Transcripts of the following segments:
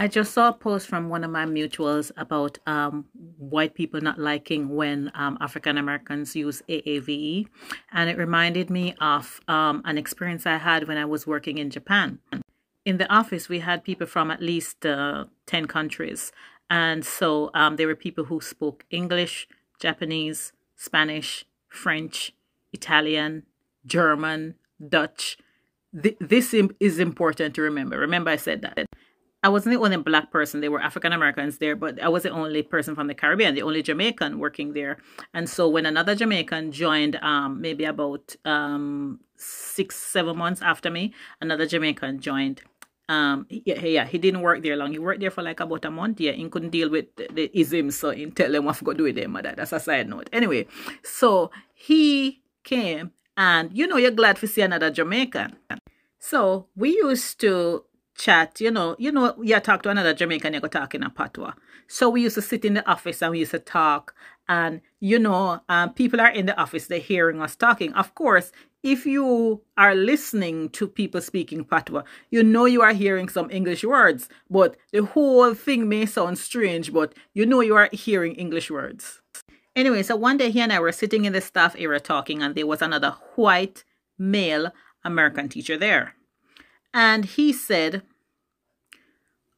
I just saw a post from one of my mutuals about white people not liking when African Americans use AAVE, and it reminded me of an experience I had when I was working in Japan. In the office, we had people from at least 10 countries, and so there were people who spoke English, Japanese, Spanish, French, Italian, German, Dutch. This is important to remember. Remember I said that. I wasn't the only black person. There were African Americans there, but I was the only person from the Caribbean, the only Jamaican working there. And so when another Jamaican joined, maybe about 6-7 months after me, another Jamaican joined. He didn't work there long. He worked there for like about a month. Yeah, he couldn't deal with the isms, so he tell them what to go do with them. That's a side note. Anyway, so he came, and you're glad to see another Jamaican. So we used to chat, you talk to another Jamaican, you go talk in a patois. So we used to sit in the office and we used to talk, and people are in the office, they're hearing us talking. Of course, if you are listening to people speaking patois, you are hearing some English words, but the whole thing may sound strange, but you are hearing English words. Anyway, so one day he and I were sitting in the staff area talking, and there was another white male American teacher there. And he said,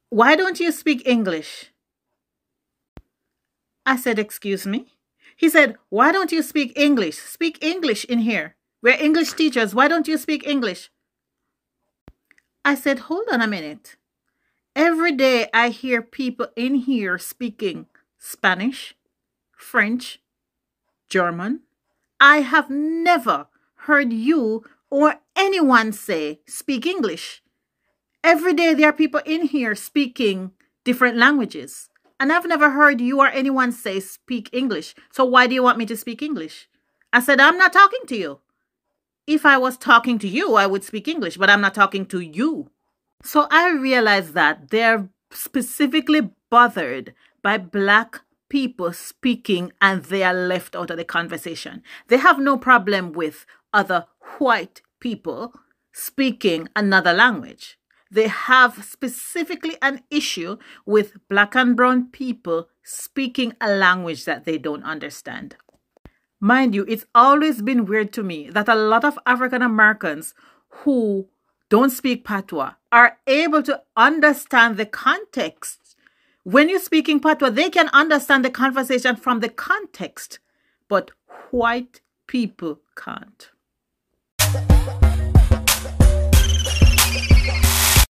"Why don't you speak English?" I said, "Excuse me?" He said, "Why don't you speak English? Speak English in here. We're English teachers. Why don't you speak English?" I said, "Hold on a minute. Every day I hear people in here speaking Spanish, French, German. I have never heard you or anyone say speak English. Every day there are people in here speaking different languages, and I've never heard you or anyone say speak English. So why do you want me to speak English?" I said, "I'm not talking to you. If I was talking to you, I would speak English, but I'm not talking to you." So I realized that they're specifically bothered by black people speaking and they are left out of the conversation. They have no problem with other white people speaking another language. They have specifically an issue with black and brown people speaking a language that they don't understand. Mind you, it's always been weird to me that a lot of African Americans who don't speak patois are able to understand the context. When you're speaking patois, they can understand the conversation from the context, but white people can't.